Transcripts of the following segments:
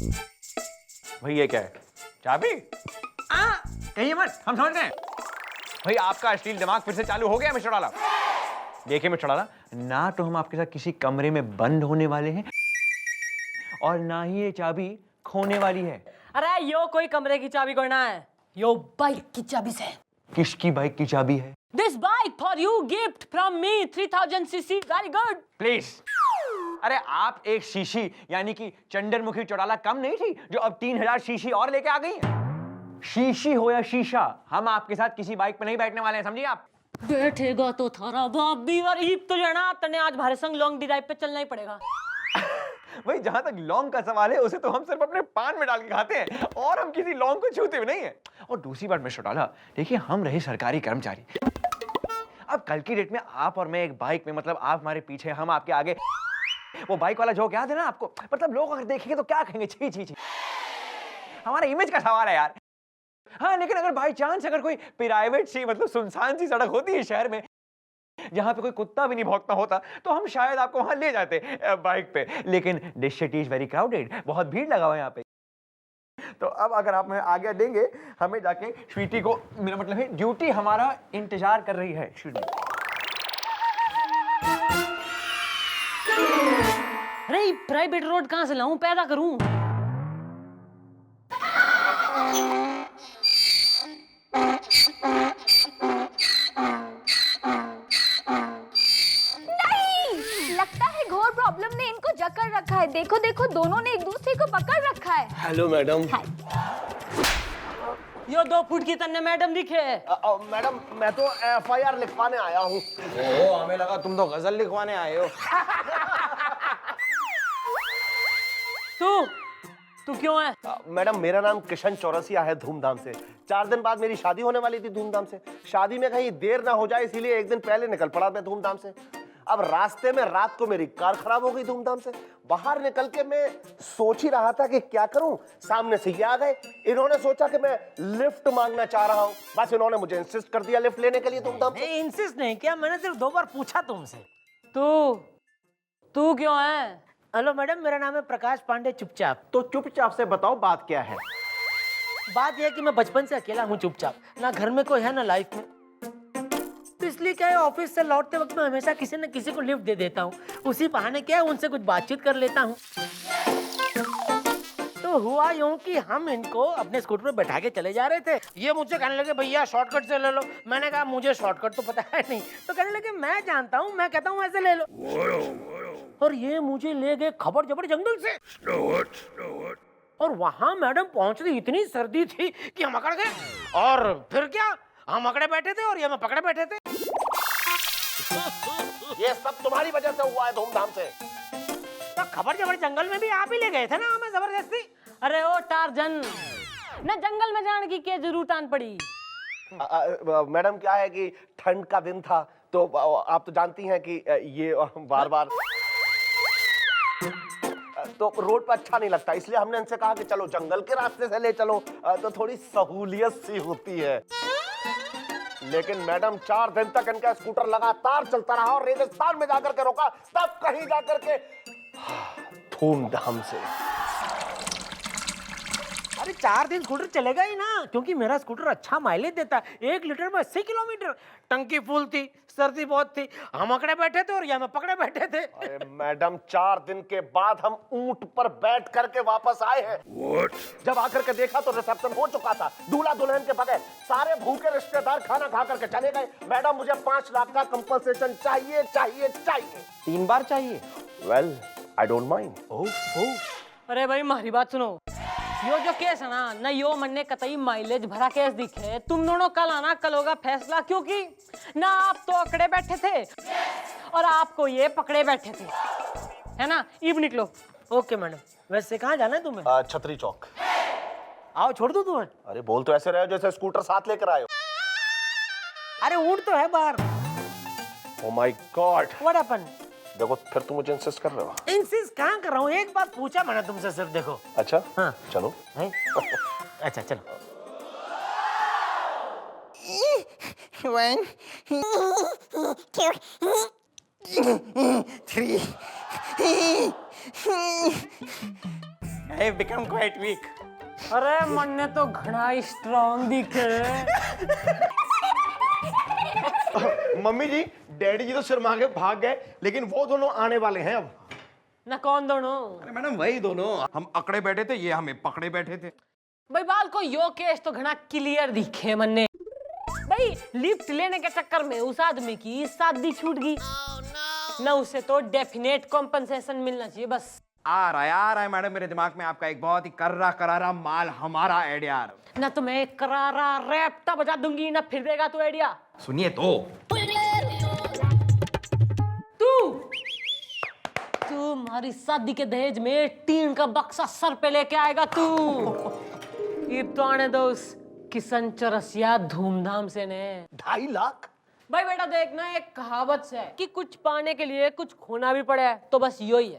भाई ये क्या है? चाबी? कहीं मत, हम समझ रहे हैं। भाई आपका अश्लील दिमाग फिर से चालू हो गया मिस्टर डाला। देखिए मिस्टर डाला, ना तो हम आपके साथ किसी कमरे में बंद होने वाले हैं और ना ही ये चाबी खोने वाली है। अरे यो कोई कमरे की चाबी कोई ना है, यो बाइक की चाबी से। किसकी बाइक की चाबी है? This bike for you gift from me 3000 CC, very good. Please. अरे आप एक शीशी यानी कि चंद्रमुखी चौड़ाला कम नहीं थी जो अब 3000 शीशी और लेके आ गई है। शीशी हो या शीशा, हम आपके साथ किसी बाइक पे नहीं बैठने वाले हैं, समझिए आप। बैठेगा तो थारा बाप भी और ईप तो जाना तने आज भारे संग लॉन्ग ड्राइव पे चलना ही पड़ेगा। भाई जहां तक लौंग का सवाल है उसे तो हम सिर्फ अपने पान में डाल के खाते हैं और हम किसी लौंग को छूते भी नहीं है। और दूसरी बात मिस्टर डाला, देखिए हम रहे सरकारी कर्मचारी, अब कल की डेट में आप और मैं एक बाइक में, मतलब आप हमारे पीछे हम आपके आगे, वो बाइक वाला जोक याद है ना आपको? मतलब लोग अगर देखेंगे तो क्या कहेंगे, छी छी छी। हमारा इमेज का सवाल है यार। हाँ लेकिन अगर बाई चांस अगर कोई प्राइवेट सी, मतलब सुनसान सी सड़क होती है शहर में जहां पे कोई कुत्ता भी नहीं भौंकता होता तो हम शायद आपको वहां ले जाते बाइक पे। लेकिन this city is very crowded, बहुत भीड़ लगा हुआ है यहाँ पे। तो अब अगर आप हमें आगे देंगे, हमें जाके स्वीटी को, मेरा मतलब है ड्यूटी हमारा इंतजार कर रही है। अरे प्राइवेट रोड कहां से लाऊं, पैदा करूं? लगता है घोर प्रॉब्लम ने इनको जकड़ रखा है। देखो देखो, दोनों ने एक दूसरे को पकड़ रखा है। Hello madam. यो 2 फुट की तन्ने मैडम दिखे। मैडम मैं तो FIR लिखवाने आया हूँ। ओह हमें लगा तुम तो गजल लिखवाने आए हो। तू क्यों है? मैडम मेरा नाम किशन चौरसिया है, धूमधाम से। 4 दिन बाद मेरी शादी होने वाली थी धूमधाम से। शादी में कहीं देर ना हो जाए इसीलिए एक दिन पहले निकल पड़ा मैं धूमधाम से। अब रास्ते में रात को मेरी कार खराब हो गई धूमधाम से। बाहर निकल के मैं सोच ही रहा था कि क्या करूं, सामने से ये आ गए। इन्होंने सोचा कि मैं लिफ्ट मांगना चाह रहा हूं, बस इन्होंने मुझे इंसिस्ट कर दिया लिफ्ट लेने के लिए धूमधाम से। इंसिस्ट नहीं किया, मैंने सिर्फ 2 बार पूछा तुमसे। तू क्यों है? हेलो मैडम, मेरा नाम है प्रकाश पांडे चुपचाप। तो चुपचाप से बताओ बात क्या है। बात यह है कि मैं बचपन से अकेला हूँ चुपचाप, ना घर में कोई है ना लाइफ में। तो इसलिए क्या है, ऑफिस से लौटते वक्त मैं हमेशा किसी न किसी को लिफ्ट दे देता हूँ। उसी बहाने क्या है, उनसे कुछ बातचीत कर लेता हूँ। तो हुआ यूं कि हम इनको अपने स्कूटर पे बैठा के चले जा रहे थे। ये मुझसे कहने लगे भैया शॉर्टकट से ले लो। मैंने कहा मुझे शॉर्टकट तो पता है नहीं। तो कहने लगे मैं जानता हूँ, मैं कहता हूँ ऐसे ले लो। और ये मुझे ले गए खबर जबर जंगल से। और वहां मैडम पहुंचती इतनी सर्दी थी कि हम अकड़ गए। और फिर क्या, हम अकड़े बैठे थे और ये मैं पकड़े बैठे थे। ये सब तुम्हारी वजह से हुआ है धूमधाम से। तो खबर जबर जंगल में भी आप ही ले गए थे ना हमें जबरदस्ती। अरे ओ टार्जन, ना जंगल में जाने की क्या जरूरत आन पड़ी? मैडम क्या है कि ठंड का दिन था तो आप तो जानती हैं कि ये बार बार तो रोड पर अच्छा नहीं लगता, इसलिए हमने इनसे कहा कि चलो जंगल के रास्ते से ले चलो तो थोड़ी सहूलियत सी होती है। लेकिन मैडम 4 दिन तक इनका स्कूटर लगातार चलता रहा और रेगिस्तान में जाकर के रोका, तब कहीं जाकर के धूमधाम से। अरे 4 दिन स्कूटर चलेगा ही ना, क्योंकि मेरा स्कूटर अच्छा माइलेज देता है। 1 लीटर में 80 किलोमीटर। टंकी फुल थी, सर्दी बहुत थी, हम अकड़े बैठे थे और या मैं पकड़े बैठे थे। अरे मैडम 4 दिन के बाद हम ऊंट पर बैठ करके वापस आए हैं। जब आकर के देखा तो रिसेप्शन हो चुका था, दूल्हा दुल्हन के बगैर सारे भूखे रिश्तेदार खाना खा करके चले गए। मैडम मुझे 5 लाख का कंपनसेशन चाहिए चाहिए चाहिए। 3 बार चाहिए? Well I don't mind. अरे भाई हमारी बात सुनो, यो जो केस है ना यो मन्ने कतई माइलेज भरा केस दिखे। तुम दोनों कल आना, कल होगा फैसला, क्योंकि ना आप तो अकड़े बैठे थे और आपको ये पकड़े बैठे थे, है ना? इब निकलो। ओके मैडम, वैसे कहाँ जाना है तुम्हें? छतरी चौक। आओ छोड़ दूं तुम्हें? अरे बोल तो ऐसे रहे हो जैसे स्कूटर साथ लेकर आए हो। अरे ऊंट तो है बाहर। Oh my God. What happened? देखो फिर तुम मुझे इंसिस्ट कर रहे हो। इंसिस्ट कहाँ कर रहा हूँ, एक बार पूछा मैंने तुमसे सिर्फ। देखो अच्छा हाँ चलो। है? अच्छा चलो। 1 2 3 हैव बिकम क्वाइट वीक। अरे मन्ने तो घना स्ट्रांग दिखे। मम्मी जी, डैडी जी तो शर्मा के भाग गए, लेकिन वो दोनों आने वाले हैं अब। ना कौन दोनों? अरे मैडम वही दोनों, हम अकड़े बैठे थे, ये हमें पकड़े बैठे थे। भाई बाल को यो केस तो घना क्लियर दिखे मन्ने। भाई लिफ्ट लेने के चक्कर में उस आदमी की शादी छूट गई। ना उसे तो डेफिनेट कॉम्पनसेशन मिलना चाहिए बस। आ रहा है मैडम मेरे दिमाग में आपका एक बहुत ही कर्रा करारा माल हमारा आइडिया। ना तो मैं करारा रैप्टा बजा दूंगी ना फिर देगा तू आइडिया। सुनिए तो। तू हमारी शादी के दहेज में टीन का बक्सा सर पे लेके आएगा तू। ये तो आने दो उस किशन चौरसिया धूमधाम से ने। 2.5 लाख? भाई बेटा देखना, एक कहावत है कि कुछ पाने के लिए कुछ खोना भी पड़े, तो बस यो ही है।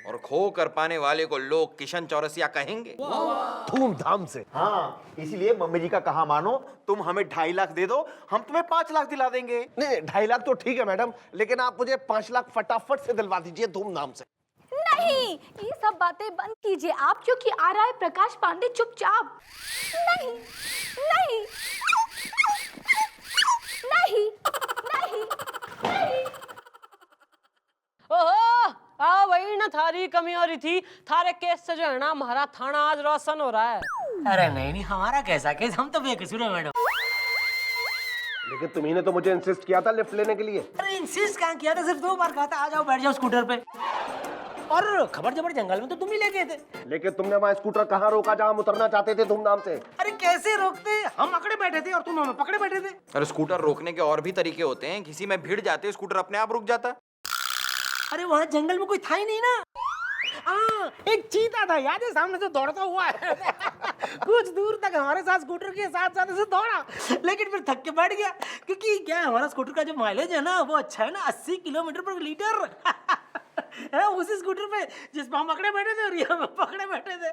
और खो कर पाने वाले को लोग किशन चौरसिया कहेंगे। धूमधाम से। हाँ, इसीलिए मम्मी जी का कहा मानो, तुम हमें 2.5 लाख दे दो, हम तुम्हें 5 लाख दिला देंगे। नहीं, 2.5 लाख तो ठीक है मैडम, लेकिन आप मुझे 5 लाख फटाफट से दिलवा दीजिए, धूमधाम से। नहीं, ये सब बातें बंद कीजिए आप, क्योंकि आ रहा है प्रकाश पांडे चुपचाप। नहीं नहीं नहीं नहीं नहीं। ओहो आओ भाई, ना थारी कमी हो रही थी, थारे केस से जो है ना हमारा थाना आज रोशन हो रहा है। अरे नहीं, हमारा कैसा केस, हम तो बेकसूर है मैडम। लेकिन तुम्ही ने तो मुझे इंसिस्ट किया था लिफ्ट लेने के लिए। अरे इंसिस्ट कहाँ किया था, सिर्फ 2 बार कहा था आ जाओ बैठ जाओ स्कूटर पे। और खबर जबर जंगल में तो तुम ही ले गए थे। लेकिन तुमने वहाँ स्कूटर कहाँ रोका जहाँ हम उतरना चाहते थे धूमधाम से? अरे कैसे रोकते, हम अकड़े बैठे थे और तुम हमें पकड़े बैठे थे। अरे स्कूटर रोकने के और भी तरीके होते हैं, किसी में भिड़ जाते स्कूटर अपने आप रुक जाता। अरे वहाँ जंगल में कोई था ही नहीं ना। एक चीता था, याद है, सामने से दौड़ता हुआ है। कुछ दूर तक हमारे साथ स्कूटर के साथ साथ ऐसे दौड़ा, लेकिन फिर थक के बैठ गया, क्योंकि क्या हमारा स्कूटर का जो माइलेज है ना वो अच्छा है ना, 80 किलोमीटर पर लीटर। है उसी स्कूटर पे जिस पर हम पकड़े बैठे थे और ये हम पकड़े बैठे थे।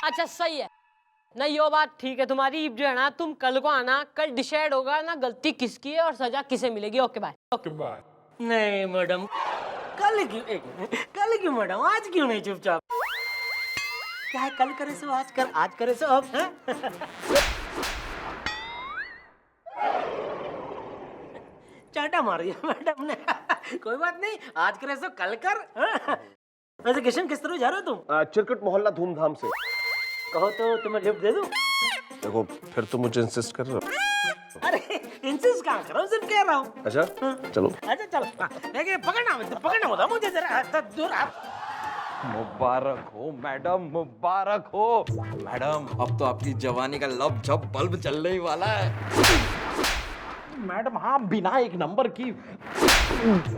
अच्छा सही है ना, यो बात ठीक है तुम्हारी। जो है ना तुम कल को आना, कल डिसाइड होगा ना गलती किसकी है और सजा किसे मिलेगी। Okay bye. Okay bye. नहीं मैडम, कल क्यों मैडम, आज क्यों नहीं चुपचाप? क्या है, कल करे सो आज कर, आज करे सो अब। चाटा मार दिया मैडम ने। कोई बात नहीं, आज करे सो कल कर। वैसे किशन किस तरह जा रहे हो तुम? चिरकुट मोहल्ला धूमधाम से। कहो तो तुम्हें लिफ्ट दे दूं? देखो फिर तुम मुझे इंसिस्ट कर रहे हो। अरे इंसिस्ट कहाँ कर रहा हूँ, सिर्फ कह रहा हूँ। अच्छा चलो। अच्छा चलो, देखिए पकड़ना होता मुझे जरा दूर। मुबारक हो मैडम, मुबारक हो मैडम। अब तो आपकी जवानी का लब जब बल्ब चलने ही वाला है मैडम। हाँ, बिना एक नंबर की।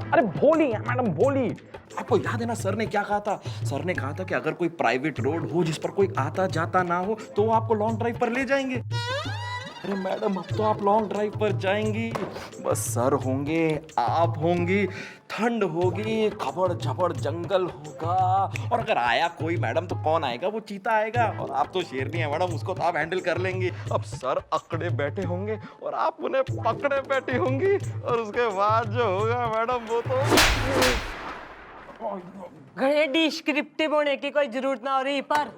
अरे भोली है मैडम, भोली। आपको याद है ना सर ने क्या कहा था? सर ने कहा था कि अगर कोई प्राइवेट रोड हो जिस पर कोई आता जाता ना हो तो वो आपको लॉन्ग ड्राइव पर ले जाएंगे। अरे मैडम, अब तो आप लॉन्ग ड्राइव पर जाएंगी, बस सर होंगे, आप होंगी, ठंड होगी, खबर झबड़ जंगल होगा, और अगर आया कोई मैडम तो कौन आएगा? वो चीता आएगा, और आप तो शेरनी है मैडम, उसको तो आप हैंडल कर लेंगी। अब सर अकड़े बैठे होंगे और आप उन्हें पकड़े बैठी होंगी, और उसके बाद जो होगा मैडम वो तो घने डिस्क्रिप्टिव होने की कोई जरूरत ना हो रही, पर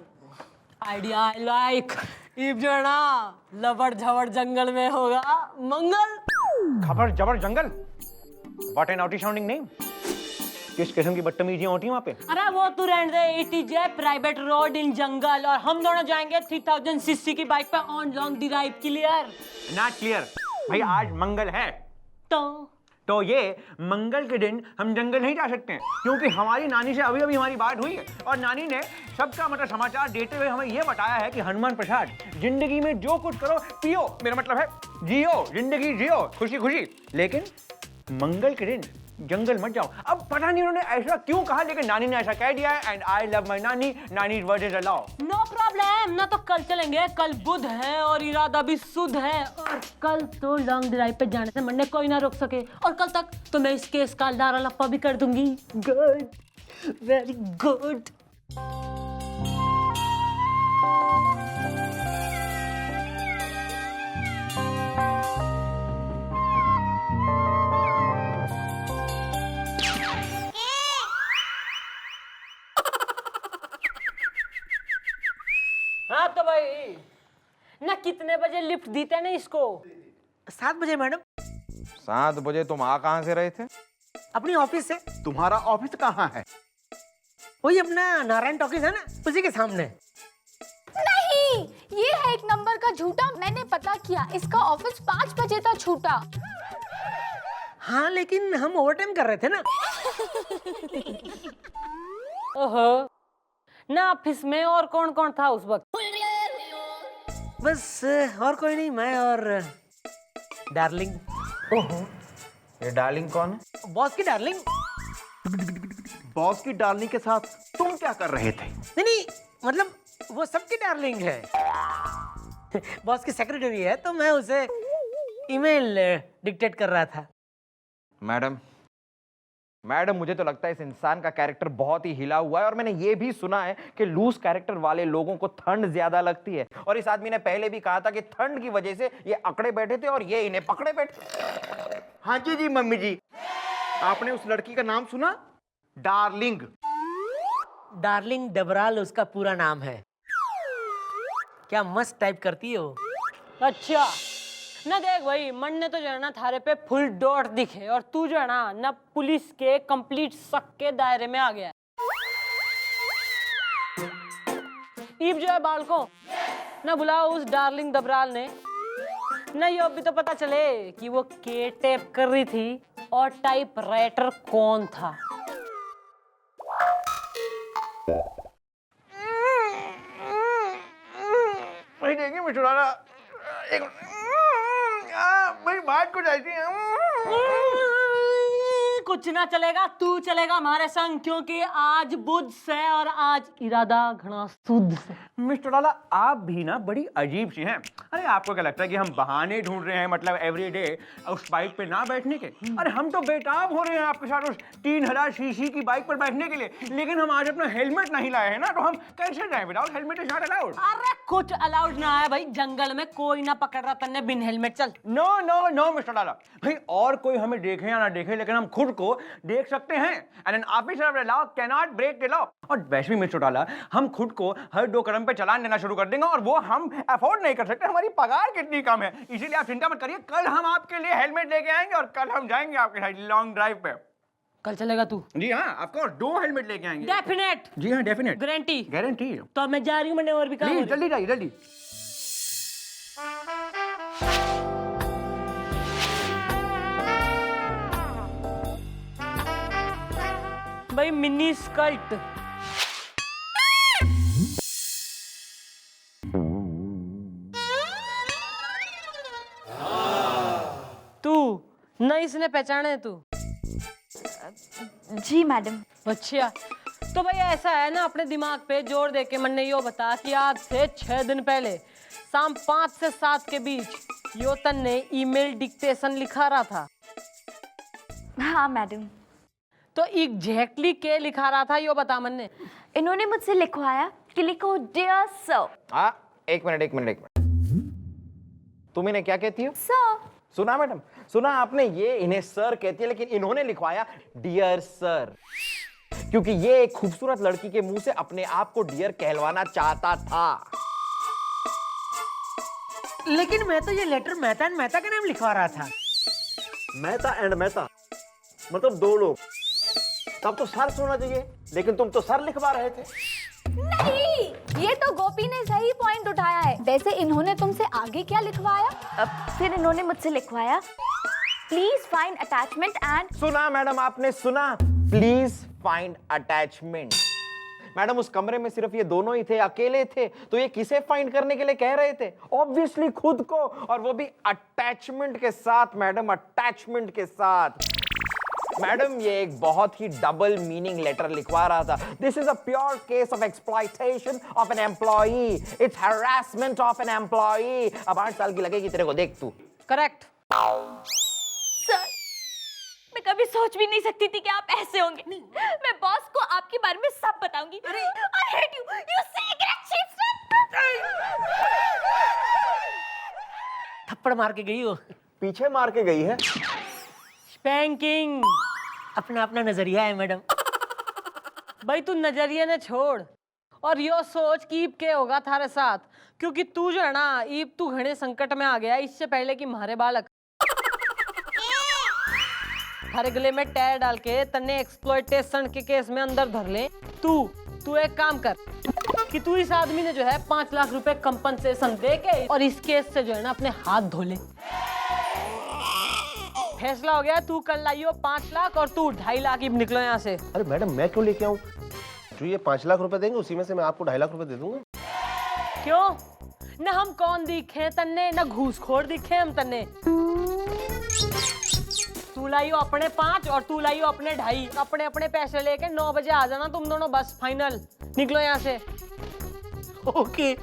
आइडिया आई लाइक। इब जो है ना लबड़ झबड़ जंगल में होगा मंगल। खबर जबर जंगल, what an outie sounding name. किस किस्म की बदतमीजियां होती हैं वहाँ पे? अरे वो तू रहने दे, it is a private road in jungle, और हम दोनों जाएंगे 3000 सीसी की बाइक पे on long drive. Clear? Not clear भाई, आज मंगल है तो ये मंगल के दिन हम जंगल नहीं जा सकते हैं, क्योंकि हमारी नानी से अभी अभी हमारी बात हुई है, और नानी ने सबका मतलब समाचार देते हुए हमें ये बताया है कि हनुमान प्रसाद, जिंदगी में जो कुछ करो पियो, मेरा मतलब है जियो, जिंदगी जियो खुशी खुशी, लेकिन मंगल के दिन जंगल मत जाओ। अब पता नहीं उन्होंने ऐसा क्यों कहा, लेकिन नानी ने ऐसा कह दिया है, एंड आई लव माय नानी, नानी word is a law. No problem ना, तो कल चलेंगे, कल बुध है और इरादा भी शुद्ध है, और कल तो लॉन्ग ड्राइव पे जाने से मन्ने कोई ना रोक सके, और कल तक तो मैं इस केस का दारा लप्पा भी कर दूंगी। Good, very good. तो भाई ना कितने बजे लिफ्ट देते ना इसको? 7 बजे मैडम। 7 बजे तुम आ कहां से रहे थे? अपनी ऑफिस से। तुम्हारा ऑफिस कहाँ है? वही अपना नारायण टॉकीज है ना, उसी के सामने। नहीं, ये है एक नंबर का झूठा। मैंने पता किया, इसका ऑफिस 5 बजे तक छूटा। हाँ लेकिन हम ओवरटाइम कर रहे थे ना। ओहो, ना ऑफिस में और कौन कौन था उस वक्त? बस और कोई नहीं, मैं और डार्लिंग। ओहो, ये डार्लिंग कौन है? बॉस की डार्लिंग। बॉस की डार्लिंग के साथ तुम क्या कर रहे थे? नहीं नहीं, मतलब वो सबकी डार्लिंग है। बॉस की सेक्रेटरी है, तो मैं उसे ईमेल डिक्टेट कर रहा था। मैडम मुझे तो लगता है इस इंसान का कैरेक्टर बहुत ही हिला हुआ है, और मैंने ये भी सुना है कि लूज कैरेक्टर वाले लोगों को ठंड ज्यादा लगती है, और इस आदमी ने पहले भी कहा था कि ठंड की वजह से ये अकड़े बैठे थे और ये इन्हें पकड़े बैठे। हाँ जी मम्मी जी, आपने उस लड़की का नाम सुना? डार्लिंग। डार्लिंग डबराल उसका पूरा नाम है। क्या मस्त टाइप करती हो। अच्छा ना देख भाई, मन ने तो जो है ना थारे पे फुल डॉट दिखे, और तू जो है ना पुलिस के कंप्लीट शक के दायरे में आ गया। ईब जो है बालकों ना बुलाओ उस डार्लिंग दबराल ने ना, ये अभी तो पता चले कि वो के टेप कर रही थी और टाइप राइटर कौन था। भाई देखिए मिस्टर राणा, मेरी बात कुछ ऐसी है। कुछ ना चलेगा, तू चलेगा हमारे संग, क्योंकि आज बुध से और आज इरादा घना शुद्ध से। मिस्टर लाला, आप भी ना बड़ी अजीब सी हैं। अरे आपको क्या लगता है कि हम बहाने ढूंढ रहे हैं, मतलब एवरीडे उस बाइक पे ना बैठने के? अरे हम तो बेताब हो रहे हैं आपके साथ उस 3000 सीसी की बाइक पर बैठने के लिए, लेकिन हम आज अपना हेलमेट नहीं लाए हैं ना, तो हम कैसे जाएं? Without helmet is not allowed. अरे कुछ अलाउड ना है भाई, जंगल में कोई ना पकड़ रहा तन्ने बिन हेलमेट। चल। नो नो नो मिस्टर लाला, भाई और कोई हमें देखे या ना देखे, लेकिन हम खुद को देख सकते हैं। And an officer of the law can not break the law. और वैसे भी मिस्टर लाला, हम खुद को हर 2 कदम पे चालान देना शुरू कर देंगे, और वो हम अफोर्ड नहीं कर सकते। हमारी पगार कितनी कम है, इसीलिए आप चिंता मत करिए। कल हम आपके लिए हेलमेट लेके आएंगे और कल हम जाएंगे आपके साथ लॉन्ग ड्राइव पे। कल चलेगा तू? जी हाँ, आपको 2 हेलमेट लेके आएंगे। डेफिनेट। जी हाँ, डेफिनेट, गारंटी। गारंटी। तो मैं जा रही हूँ, मैंने और भी काम। प्लीज जल्दी जाइए, जल्दी। भाई मिनी स्कर्ट। तू नहीं, इसने पहचाने तू? जी मैडम। अच्छा तो भाई ऐसा है ना, अपने दिमाग पे जोर दे के मन ने यो बता कि आज से 6 दिन पहले शाम 5 से 7 के बीच योतन ने ईमेल डिक्टेशन लिखा रहा था। हाँ मैडम। तो एग्जैक्टली के लिखा रहा था यो बता मन ने। इन्होंने मुझसे लिखवाया कि लिखो डियर सर। एक मिनट। तुम इन्हें क्या कहती हो? सर। सुना मैडम, सुना आपने, ये इन्हें सर कहती है, लेकिन इन्होंने लिखवाया डियर सर, क्योंकि ये एक खूबसूरत लड़की के मुंह से अपने आप को डियर कहलवाना चाहता था। लेकिन मैं तो ये लेटर मेहता एंड मेहता का नाम लिखवा रहा था। मेहता एंड मेहता मतलब 2 लोग। तब तो सर होना चाहिए, लेकिन तुम तो सर लिखवा रहे थे। नहीं, ये तो गोपी ने सही पॉइंट उठाया है। वैसे इन्होंने तुमसे आगे क्या लिखवाया? फिर इन्होंने मुझसे लिखवाया प्लीज फाइंड अटैचमेंट एंड। सुना मैडम, आपने सुना, प्लीज फाइंड अटैचमेंट। मैडम उस कमरे में सिर्फ ये दोनों ही थे, अकेले थे, तो ये किसे फाइंड करने के लिए कह रहे थे? ऑब्वियसली खुद को, और वो भी अटैचमेंट के साथ। मैडम अटैचमेंट के साथ। मैडम ये एक बहुत ही डबल मीनिंग लेटर लिखवा रहा था। This is a pure case of exploitation of an employee. It's harassment of an employee. अब 8 साल की लगेगी तेरे को, देख तू। करेक्ट। सर, मैं कभी सोच भी नहीं सकती थी कि आप ऐसे होंगे। मैं बॉस को आपके बारे में सब बताऊंगी। I hate you, you cigarette cheater। थप्पड़ मार के गई हो। पीछे मार के गई है। स्पैंकिंग। अपना अपना नजरिया है मैडम। भाई तू नजरिए ने छोड़, और यो सोच कि ईब के होगा थारे साथ, क्योंकि तू जो है ना ईब तू घने संकट में आ गया इससे पहले कि मारे बालक थारे गले में टायर डाल के तन्ने एक्सप्लॉयटेशन के केस में अंदर धर ले। तू एक काम कर कि तू इस आदमी ने जो है 5 लाख रुपए कंपनसेशन दे के और इस केस से जो है ना अपने हाथ धो ले। फैसला हो गया, तू कल लाइयो 5 लाख और तू 2.5 लाख ही निकलो यहाँ से। अरे मैडम मैं क्यों लेके आऊं? जो ये 5 लाख रुपए देंगे उसी में से मैं आपको 2.5 लाख रुपए दे दूंगा। क्यों? न हम कौन दिखे तन्ने, न घूसखोर दिखे हम तन्ने। तू लाइयो अपने 5 और तू लाइयो अपने 2.5, अपने अपने पैसे लेके 9 बजे आ जाना तुम दोनों, बस फाइनल। निकलो यहाँ से। ओके।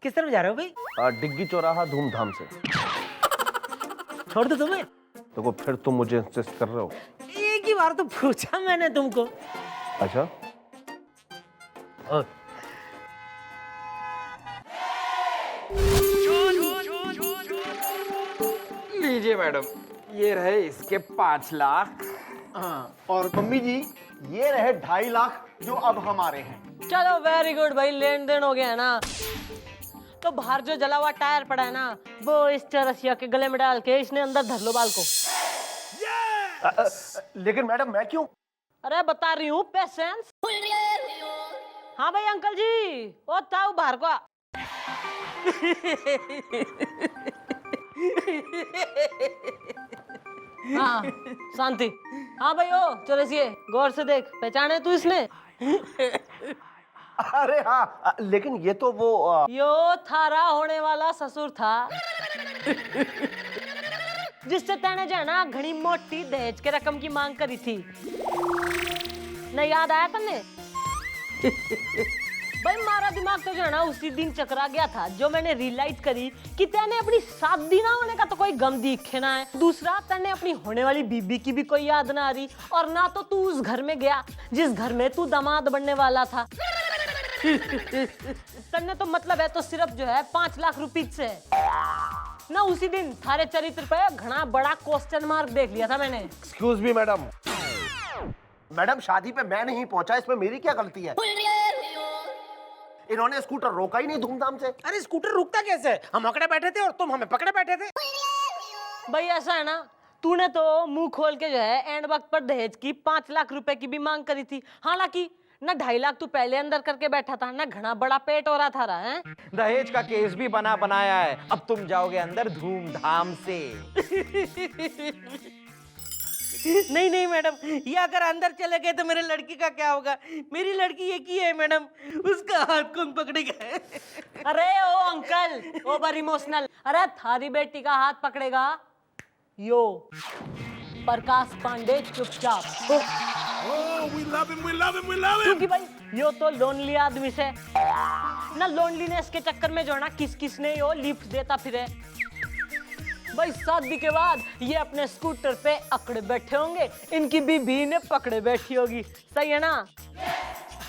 किस तरफ जा रहे हो भाई? डिग्गी चौराहा धूमधाम से। छोड़ दो तुम्हें? देखो फिर तुम मुझे इंसिस्ट कर रहे हो। एक ही बार तो पूछा मैंने तुमको। अच्छा लीजिए मैडम, ये रहे इसके 5 लाख। हाँ, और मम्मी जी ये रहे 2.5 लाख जो अब हमारे हैं। चलो वेरी गुड भाई, लेन देन हो गया है ना। तो बाहर जो जला हुआ टायर पड़ा है ना वो इस चौरसिया के गले में डाल के इसने अंदर धर लो बाल को। लेकिन मैडम मैं क्यों? अरे बता रही हूँ, पेशेंस। हाँ भाई अंकल जी, ओ ताऊ बाहर को आ। हाँ शांति। हाँ भाई ओ चौरसिये, गौर से देख, पहचाने तू इसने? अरे हाँ, लेकिन ये तो वो यो थारा होने वाला ससुर था जिससे तेने जो है ना घनी मोटी दहेज के रकम की मांग करी थी। नहीं याद आया तन्ने? भाई हमारा दिमाग तो जो है ना उसी दिन चकरा गया था जो मैंने रियलाइज करी कि तेने अपनी शादी ना होने का तो कोई गम दिखे ना है, दूसरा तेने अपनी होने वाली बीबी की भी कोई याद ना आ रही, और ना तो तू उस घर में गया जिस घर में तू दामाद बनने वाला था। तन्ने तो मतलब है तो सिर्फ जो है 5 लाख रुपए से ना उसी दिन थारे चरित्र पे घना बड़ा क्वेश्चन मार्क देख लिया था मैंने। एक्सक्यूज मी मैडम, मैडम शादी पे मैं नहीं पहुंचा, इसमें मेरी क्या गलती है? इन्होंने स्कूटर रोका ही नहीं धूमधाम से। अरे स्कूटर रुकता कैसे? हम अकड़े बैठे थे और तुम हमें पकड़े बैठे थे। भाई ऐसा है ना, तूने तो मुंह खोल के जो है एंड वक्त पर दहेज की 5 लाख रुपए की भी मांग करी थी। हालांकि ना 2.5 लाख तू पहले अंदर करके बैठा था, ना घना बड़ा पेट हो रहा था रहा है। दहेज का केस भी बना बनाया है, अब तुम जाओगे अंदर धूमधाम से। नहीं नहीं मैडम, ये अगर अंदर चले गए तो मेरे लड़की का क्या होगा? मेरी लड़की एक ही है मैडम, उसका हाथ कौन पकड़ेगा? अरे ओ अंकल, ओवर इमोशनल। अरे थारी बेटी का हाथ पकड़ेगा यो प्रकाश पांडे चुपचाप। क्योंकि भाई यो तो लोनली आदमी से ना, लोनलीनेस के चक्कर में जो है ना किस किसने यो लिफ्ट देता फिरे। भाई शादी के बाद ये अपने स्कूटर पे अकड़े बैठे होंगे, इनकी बीबी ने पकड़े बैठी होगी, सही है ना?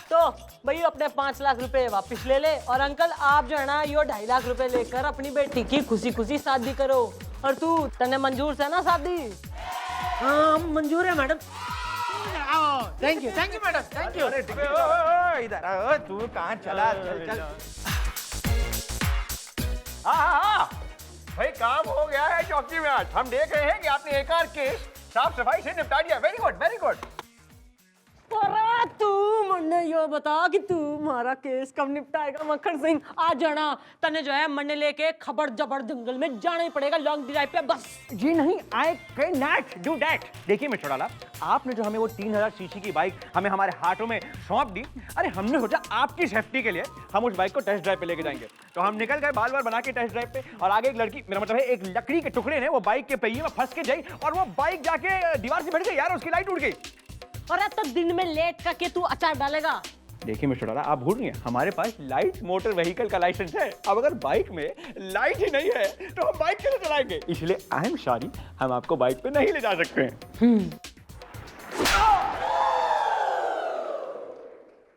तो भाई अपने 5 लाख रुपए वापस ले ले, और अंकल आप जो है ना यो 2.5 लाख रुपए लेकर अपनी बेटी की खुशी खुशी शादी करो। और तू तने मंजूर है ना शादी? हाँ मंजूर है madam. Thank you madam, thank you. इधर तू कहाँ चला? चल चल। हाँ, भाई काम हो गया है चौकी में। आज हम देख रहे हैं कि आपने एक आध केस साफ सफाई से निपटा दिया। Very good, very good. अरे तू मन्ने यो बता कि तू हमारा केस कब निपटाएगा मक्खन सिंह? आज जाना तने जो है मन्ने लेके खबर जबर जंगल में जाना ही पड़ेगा लॉन्ग ड्राइव पे बस। जी नहीं, I can not do that. देखिए मिस्टर डाला, आपने जो हमें वो 3000 सीसी की बाइक हमें हमारे हाथों में सौंप दी, अरे हमने सोचा आपकी सेफ्टी के लिए हम उस बाइक को टेस्ट ड्राइव पे लेके जाएंगे। तो हम निकल गए बाल बाल बना के टेस्ट ड्राइव पे, और आगे एक लड़की, मेरा मतलब है एक लकड़ी के टुकड़े ने वो बाइक के पहिए में फंस के जाई और वो बाइक जाके दीवार से भिड़ गई यार, उसकी लाइट उड़ गई। अरे तो दिन में लेट करके तू अचार डालेगा? देखिए मिस्टर डाला, आप भूल गए हमारे पास लाइट मोटर व्हीकल का लाइसेंस है। अब अगर बाइक में लाइट ही नहीं है तो हम बाइक कैसे चलाएंगे? इसलिए आई एम सॉरी, हम आपको बाइक पे नहीं ले जा सकते हैं।